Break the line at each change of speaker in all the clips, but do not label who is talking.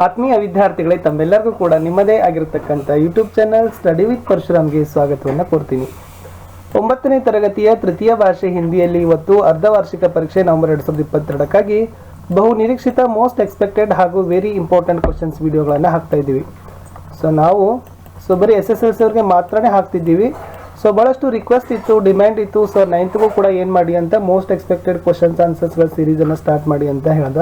ಆತ್ಮೀಯ ವಿದ್ಯಾರ್ಥಿಗಳೇ, ತಮ್ಮೆಲ್ಲರಿಗೂ ಕೂಡ ನಿಮ್ಮದೇ ಆಗಿರತಕ್ಕಂಥ ಯೂಟ್ಯೂಬ್ ಚಾನಲ್ ಸ್ಟಡಿ ವಿತ್ ಪರಶುರಾಮ್ಗೆ ಸ್ವಾಗತವನ್ನು ಕೊಡ್ತೀನಿ. 9ನೇ ತರಗತಿಯ ತೃತೀಯ ಭಾಷೆ ಹಿಂದಿಯಲ್ಲಿ ಇವತ್ತು ಅರ್ಧವಾರ್ಷಿಕ ಪರೀಕ್ಷೆ ನವೆಂಬರ್ 2022ಕ್ಕಾಗಿ ಬಹು ನಿರೀಕ್ಷಿತ ಮೋಸ್ಟ್ ಎಕ್ಸ್ಪೆಕ್ಟೆಡ್ ಹಾಗೂ ವೆರಿ ಇಂಪಾರ್ಟೆಂಟ್ ಕ್ವಶನ್ಸ್ ವಿಡಿಯೋಗಳನ್ನು ಹಾಕ್ತಾ ಇದ್ದೀವಿ. ನಾವು ಬರೀ SSLC ಅವ್ರಿಗೆ ಮಾತ್ರನೇ ಹಾಕ್ತಿದ್ದೀವಿ. ಭಾಳಷ್ಟು ರಿಕ್ವೆಸ್ಟ್ ಇತ್ತು, ಡಿಮ್ಯಾಂಡ್ ಇತ್ತು. 9th ಕೂಡ ಏನು ಮಾಡಿ ಅಂತ ಮೋಸ್ಟ್ ಎಕ್ಸ್ಪೆಕ್ಟೆಡ್ ಕ್ವಶನ್ಸ್ ಆನ್ಸರ್ಸ್ಗಳ ಸೀರೀಸನ್ನು ಸ್ಟಾರ್ಟ್ ಮಾಡಿ ಅಂತ ಹೇಳ್ದ.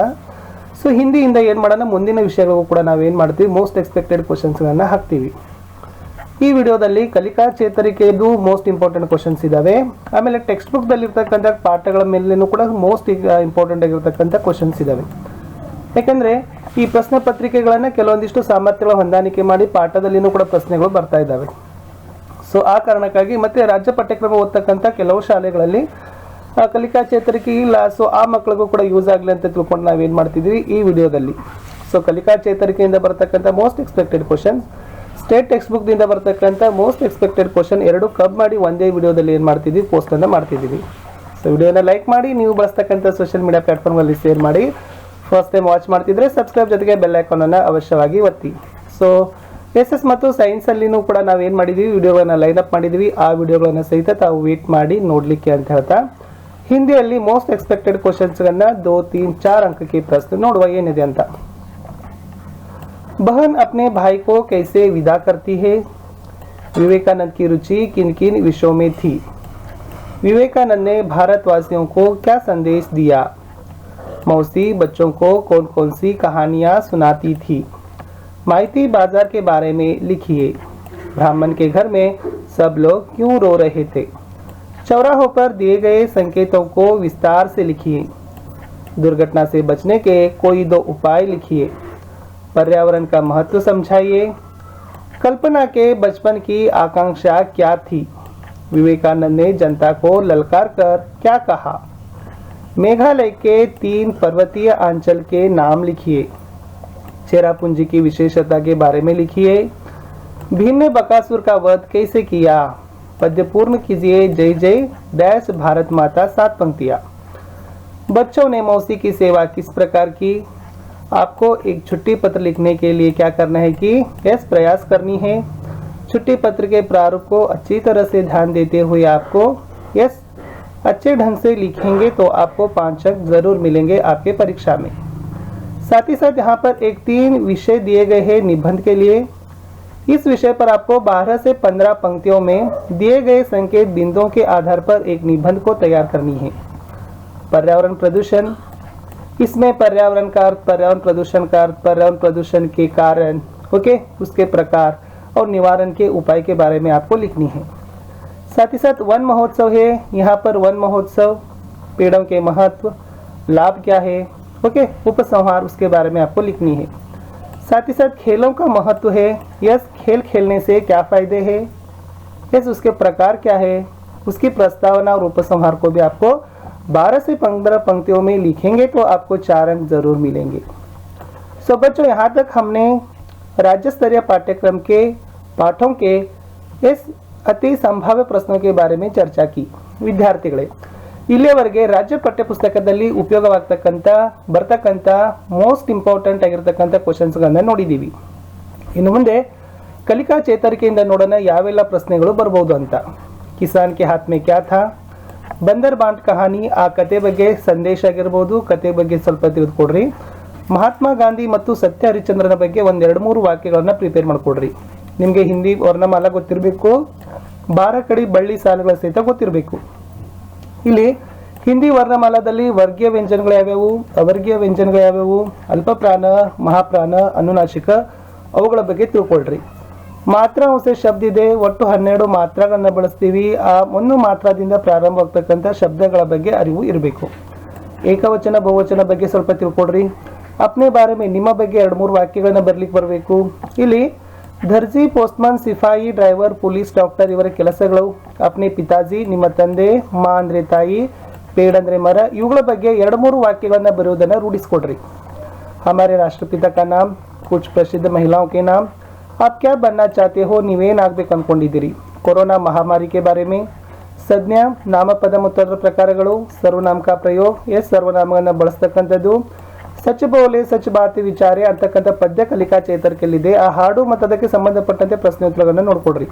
ಹಿಂದಿಯಿಂದ ಏನು ಮಾಡೋಣ, ಮುಂದಿನ ವಿಷಯಗಳಿಗೂ ಕೂಡ ನಾವೇನು ಮಾಡ್ತೀವಿ, ಮೋಸ್ಟ್ ಎಕ್ಸ್ಪೆಕ್ಟೆಡ್ ಕ್ವಶನ್ಸ್ಗಳನ್ನು ಹಾಕ್ತೀವಿ. ಈ ವಿಡಿಯೋದಲ್ಲಿ ಕಲಿಕಾ ಚೇತರಿಕೆಯದು ಮೋಸ್ಟ್ ಇಂಪಾರ್ಟೆಂಟ್ ಕ್ವಶನ್ಸ್ ಇದ್ದಾವೆ. ಆಮೇಲೆ ಟೆಕ್ಸ್ಟ್ ಬುಕ್ದಲ್ಲಿರ್ತಕ್ಕಂಥ ಪಾಠಗಳ ಮೇಲೇನೂ ಕೂಡ ಮೋಸ್ಟ್ ಇಂಪಾರ್ಟೆಂಟ್ ಆಗಿರ್ತಕ್ಕಂಥ ಕ್ವಶನ್ಸ್ ಇದ್ದಾವೆ. ಯಾಕಂದರೆ ಈ ಪ್ರಶ್ನೆ ಪತ್ರಿಕೆಗಳನ್ನು ಕೆಲವೊಂದಿಷ್ಟು ಸಾಮರ್ಥ್ಯಗಳ ಹೊಂದಾಣಿಕೆ ಮಾಡಿ ಪಾಠದಲ್ಲಿನೂ ಕೂಡ ಪ್ರಶ್ನೆಗಳು ಬರ್ತಾ ಇದ್ದಾವೆ. ಆ ಕಾರಣಕ್ಕಾಗಿ ಮತ್ತೆ ರಾಜ್ಯ ಪಠ್ಯಕ್ರಮ ಓದ್ತಕ್ಕಂಥ ಕೆಲವು ಶಾಲೆಗಳಲ್ಲಿ ಕಲಿಕಾ ಚೇತರಿಕೆ ಇಲ್ಲ. ಆ ಮಕ್ಕಳಿಗೂ ಕೂಡ ಯೂಸ್ ಆಗಲಿ ಅಂತ ತಿಳ್ಕೊಂಡು ನಾವೇನು ಮಾಡ್ತಿದ್ವಿ ಈ ವಿಡಿಯೋದಲ್ಲಿ. ಕಲಿಕಾ ಚೇತರಿಕೆಯಿಂದ ಬರ್ತಕ್ಕಂಥ most expected questions, state text ಬುಕ್ದಿಂದ ಬರ್ತಕ್ಕಂಥ ಮೋಸ್ಟ್ ಎಕ್ಸ್ಪೆಕ್ಟೆಡ್ ಕ್ವಶನ್ ಎರಡು ಕಬ್ ಮಾಡಿ ಒಂದೇ ವಿಡಿಯೋದಲ್ಲಿ ಏನು ಮಾಡ್ತಿದ್ವಿ, ಪೋಸ್ಟನ್ನು ಮಾಡ್ತಿದ್ದೀವಿ. ವಿಡಿಯೋನ ಲೈಕ್ ಮಾಡಿ, ನೀವು ಬಳಸ್ತಕ್ಕಂಥ ಸೋಷಿಯಲ್ ಮೀಡಿಯಾ ಪ್ಲಾಟ್ಫಾರ್ಮಲ್ಲಿ ಶೇರ್ ಮಾಡಿ. ಫಸ್ಟ್ ಟೈಮ್ ವಾಚ್ ಮಾಡ್ತಿದ್ರೆ ಸಬ್ಸ್ಕ್ರೈಬ್ ಜೊತೆಗೆ ಬೆಲ್ ಐಕಾನನ್ನು ಅವಶ್ಯವಾಗಿ ಒತ್ತಿ. SS ಮತ್ತು ಸೈನ್ಸಲ್ಲಿನೂ ಕೂಡ ನಾವೇನು ಮಾಡಿದ್ದೀವಿ, ವಿಡಿಯೋಗಳನ್ನು ಲೈನಪ್ ಮಾಡಿದ್ದೀವಿ. ಆ ವಿಡಿಯೋಗಳನ್ನು ಸಹಿತ ತಾವು ವೇಟ್ ಮಾಡಿ ನೋಡಲಿಕ್ಕೆ ಅಂತ ಹೇಳ್ತಾ, ಹಿಂದಿಯಲ್ಲಿ ಮೋಸ್ಟ್ ಎಕ್ಸ್ಪೆಕ್ಟೆಡ್ ಕ್ವಶನ್ಸ್ಗಳನ್ನ 2, 3, 4 अंक की प्रश्न ನೋಡುವ ಏನಿದೆ ಅಂತ. बहन अपने भाई को कैसे विदा करती है? विवेकानंद की रुचि किन किन विषयों में थी? विवेकानंद ने भारतवासियों को क्या संदेश दिया? मौसी बच्चों को कौन कौन सी कहानियां सुनाती थी? माइती बाजार के बारे में लिखिए. ब्राह्मण के घर में सब लोग क्यों रो रहे थे? चौराहों पर दिए गए संकेतों को विस्तार से लिखिए. दुर्घटना से बचने के कोई 2 उपाय लिखिए. पर्यावरण का महत्व समझाइए. कल्पना के बचपन की आकांक्षा क्या थी? विवेकानंद ने जनता को ललकार कर क्या कहा? मेघालय के 3 पर्वतीय अंचल के नाम लिखिए. चेरापूंजी की विशेषता के बारे में लिखिए. भीम ने बकासुर का वध कैसे किया? पद्य पूर्ण कीजिए. जय जय डैश भारत माता 7 पंक्तियां. बच्चों ने मौसी की सेवा किस प्रकार की? आपको एक छुट्टी पत्र लिखने के लिए क्या करना है कि यस प्रयास करनी है. छुट्टी पत्र के प्रारूप को अच्छी तरह से ध्यान देते हुए आपको यस अच्छे ढंग से लिखेंगे तो आपको 5 अंक जरूर मिलेंगे आपके परीक्षा में. साथ ही साथ यहाँ पर एक 3 विषय दिए गए हैं निबंध के लिए. इस विषय पर आपको 12 से 15 पंक्तियों में दिए गए संकेत बिंदुओं के आधार पर एक निबंध को तैयार करनी है. पर्यावरण प्रदूषण, इसमें पर्यावरण का अर्थ, पर्यावरण प्रदूषण का अर्थ, पर्यावरण प्रदूषण के कारण, उसके प्रकार और निवारण के उपाय के बारे में आपको लिखनी है. साथ ही साथ वन महोत्सव है. यहाँ पर वन महोत्सव, पेड़ों के महत्व, लाभ क्या है, उपसंहार, उसके बारे में आपको लिखनी है. साथ ही साथ खेलों का महत्व है. यस, खेल खेलने से क्या फायदे हैं, यस उसके प्रकार क्या है, उसकी प्रस्तावना और उपसंहार को भी आपको 12 से 15 पंक्तियों में लिखेंगे तो आपको 4 अंक जरूर मिलेंगे. बच्चों, यहाँ तक हमने राज्य स्तरीय पाठ्यक्रम के पाठों के इस अति संभाव्य प्रश्नों के बारे में चर्चा की. ವಿದ್ಯಾರ್ಥಿಗಳೇ, ಇಲ್ಲಿಯವರೆಗೆ ರಾಜ್ಯ ಪಠ್ಯಪುಸ್ತಕದಲ್ಲಿ ಬರ್ತಕ್ಕಂಥ ಮೋಸ್ಟ್ ಇಂಪಾರ್ಟೆಂಟ್ ಆಗಿರ್ತಕ್ಕಂಥ ಕ್ವಶನ್ಸ್ಗಳನ್ನ ನೋಡಿದ್ದೀವಿ. ಇನ್ನು ಮುಂದೆ ಕಲಿಕಾ ಚೇತರಿಕೆಯಿಂದ ನೋಡೋಣ ಯಾವೆಲ್ಲ ಪ್ರಶ್ನೆಗಳು ಬರ್ಬೋದು ಅಂತ. ಕಿಸಾನ್ ಕೆ ಹಾತ್ ಮೇ ಕ್ಯಾ ಥಾ, ಬಂದರ್ ಬಾಂಟ್ ಕಹಾನಿ, ಆ ಕತೆ ಬಗ್ಗೆ ಸಂದೇಶ ಆಗಿರ್ಬೋದು, ಕತೆ ಬಗ್ಗೆ ಸ್ವಲ್ಪ ತಿಳಿದುಕೊಡ್ರಿ. ಮಹಾತ್ಮ ಗಾಂಧಿ ಮತ್ತು ಸತ್ಯ ಹರಿಶ್ಚಂದ್ರನ ಬಗ್ಗೆ 1-2-3 ವಾಕ್ಯಗಳನ್ನ ಪ್ರಿಪೇರ್ ಮಾಡಿಕೊಡ್ರಿ. ನಿಮಗೆ ಹಿಂದಿ ವರ್ಣಮಾಲ ಗೊತ್ತಿರಬೇಕು, 12 ಕಡಿ ಬಳ್ಳಿ ಸಾಲುಗಳ ಸಹಿತ ಗೊತ್ತಿರಬೇಕು. ಇಲ್ಲಿ ಹಿಂದಿ ವರ್ಣಮಾಲಾದಲ್ಲಿ ವರ್ಗೀಯ ವ್ಯಂಜನಗಳು ಯಾವ್ಯಾವು, ಅವರ್ಗೀಯ ವ್ಯಂಜನಗಳು ಯಾವ್ಯಾವು, ಅಲ್ಪಪ್ರಾಣ, ಮಹಾಪ್ರಾಣ, ಅನುನಾಸಿಕ, ಅವುಗಳ ಬಗ್ಗೆ ತಿಳ್ಕೊಳ್ರಿ. ಮಾತ್ರ ಹೊಸ ಶಬ್ದ ಇದೆ, ಒಟ್ಟು 12 ಮಾತ್ರಗಳನ್ನ ಬಳಸ್ತೀವಿ. ಆ ಒಂದು ಮಾತ್ರದಿಂದ ಪ್ರಾರಂಭವಾಗ್ತಕ್ಕಂಥ ಶಬ್ದಗಳ ಬಗ್ಗೆ ಅರಿವು ಇರಬೇಕು. ಏಕವಚನ ಬಹುವಚನ ಬಗ್ಗೆ ಸ್ವಲ್ಪ ತಿಳ್ಕೊಡ್ರಿ. ಅಪ್ನೆ ಬಾರೆ ಮೇ, ನಿಮ್ಮ ಬಗ್ಗೆ 2-3 ವಾಕ್ಯಗಳನ್ನ ಬರ್ಲಿಕ್ಕೆ ಬರಬೇಕು. ಇಲ್ಲಿ ದರ್ಜಿ, ಪೋಸ್ಟ್ಮನ್, ಸಿಪಾಯಿ, ಡ್ರೈವರ್, ಪೊಲೀಸ್, ಡಾಕ್ಟರ್ ಇವರ ಕೆಲಸಗಳು. ಅಪ್ನೆ ಪಿತಾಜಿ, ನಿಮ್ಮ ತಂದೆ, ಮಾ ಅಂದ್ರೆ ತಾಯಿ, ಪೇಡ್ ಅಂದ್ರೆ ಮರ, ಇವುಗಳ ಬಗ್ಗೆ 2-3 ವಾಕ್ಯಗಳನ್ನ ಬರೆಯುವುದನ್ನು ರೂಢಿಸ್ಕೊಡ್ರಿ. ಹಮಾರೆ ರಾಷ್ಟ್ರಪಿತ ಕಾ ನಾಮ್, ಕುಚ್ ಪ್ರಸಿದ್ಧ ಮಹಿಳಾओं के नाम, आप क्या बनना चाहते हो, ನೀವೇನ್ ಆಗ್ಬೇಕು ಅನ್ಕೊಂಡಿದ್ದೀರಿ. ಕೊರೋನಾ ಮಹಾಮಾರಿ के बारे में. ಸಂಜ್ಞಾ, ನಾಮಪದ ಮೊತ್ತದ ಪ್ರಕಾರಗಳು. ಸರ್ವನಾಮಕ ಪ್ರಯೋಗ, ಸರ್ವನಾಮಗಳನ್ನ ಬಳಸ್ತಕ್ಕಂಥದ್ದು. ಸಚ್ ಬೋಲೆ ಸಚ್ ಬಾತಿ ವಿಚಾರೆ ಅಂತಕ್ಕಂಥ ಪದ್ಯ ಕಲಿಕಾ ಚೇತರಿಕೆಯಲ್ಲಿದೆ. ಆ ಹಾಡು ಮತ್ತು ಅದಕ್ಕೆ ಸಂಬಂಧಪಟ್ಟಂತೆ ಪ್ರಶ್ನೋತ್ತರಗಳನ್ನು ನೋಡ್ಕೊಡ್ರಿ.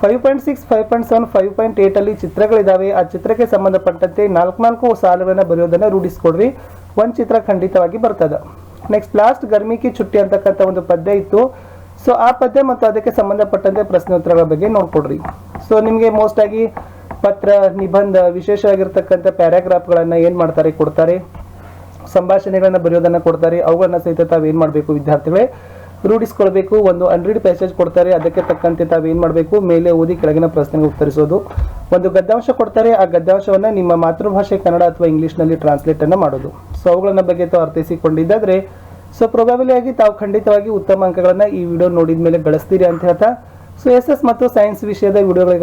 5.6, 5.7, 5.8 ಅಲ್ಲಿ ಚಿತ್ರಗಳಿದಾವೆ. ಆ ಚಿತ್ರಕ್ಕೆ ಸಂಬಂಧಪಟ್ಟಂತೆ 4 ಸಾಲುಗಳನ್ನ ಬರೆಯೋದನ್ನ ರೂಢಿಸ್ಕೊಡ್ರಿ. ಒಂದು ಚಿತ್ರ ಖಂಡಿತವಾಗಿ ಬರ್ತದೆ. ನೆಕ್ಸ್ಟ್ ಲಾಸ್ಟ್ ಗರ್ಮಿ ಕಿ ಚುಟ್ಟಿ ಅಂತಕ್ಕಂಥ ಒಂದು ಪದ್ಯ ಇತ್ತು. ಸೊ ಆ ಪದ್ಯ ಮತ್ತು ಅದಕ್ಕೆ ಸಂಬಂಧಪಟ್ಟಂತೆ ಪ್ರಶ್ನೋತ್ತರಗಳ ಬಗ್ಗೆ ನೋಡ್ಕೊಡ್ರಿ. ಸೊ ನಿಮಗೆ ಮೋಸ್ಟ್ ಆಗಿ ಪತ್ರ, ನಿಬಂಧ, ವಿಶೇಷವಾಗಿರ್ತಕ್ಕಂಥ ಪ್ಯಾರಾಗ್ರಾಫ್ಗಳನ್ನ ಏನ್ ಮಾಡ್ತಾರೆ, ಕೊಡ್ತಾರೆ. ಸಂಭಾಷಣೆಗಳನ್ನ ಬರೆಯೋದನ್ನ ಕೊಡ್ತಾರೆ. ಅವುಗಳನ್ನ ಸಹಿತ ತಾವೇನ್ ಮಾಡಬೇಕು ವಿದ್ಯಾರ್ಥಿಗಳೇ, ರೂಢಿಸ್ಕೊಳ್ಬೇಕು. ಒಂದು ಅನ್ರೀಡ್ ಪ್ಯಾಸೇಜ್ ಕೊಡ್ತಾರೆ, ಅದಕ್ಕೆ ತಕ್ಕಂತೆ ತಾವೇನ್ ಮಾಡಬೇಕು, ಮೇಲೆ ಓದಿ ಕೆಳಗಿನ ಪ್ರಶ್ನೆಗೆ ಉತ್ತರಿಸೋದು. ಒಂದು ಗದ್ಯಾಂಶ ಕೊಡ್ತಾರೆ, ಆ ಗದ್ಯಾಂಶವನ್ನ ನಿಮ್ಮ ಮಾತೃಭಾಷೆ ಕನ್ನಡ ಅಥವಾ ಇಂಗ್ಲಿಷ್ನಲ್ಲಿ ಟ್ರಾನ್ಸ್ಲೇಟ್ ಅನ್ನ ಮಾಡೋದು. ಸೊ ಅವುಗಳನ್ನ ಬಗ್ಗೆ ತಾವು ಅರ್ಥೈಸಿಕೊಂಡಿದ್ದಾದ್ರೆ ಸೊ ಪ್ರೊಬಾಬಿಲಿ ಆಗಿ ತಾವು ಖಂಡಿತವಾಗಿ ಉತ್ತಮ ಅಂಕಗಳನ್ನ ಈ ವಿಡಿಯೋ ನೋಡಿದ ಮೇಲೆ ಗಳಿಸ್ತೀರಿ ಅಂತ ಹೇಳ್ತಾ, ಸೊ ಎಸ್ ಮತ್ತು ಸೈನ್ಸ್ ವಿಷಯದ ವಿಡಿಯೋಗಳಿಗೆ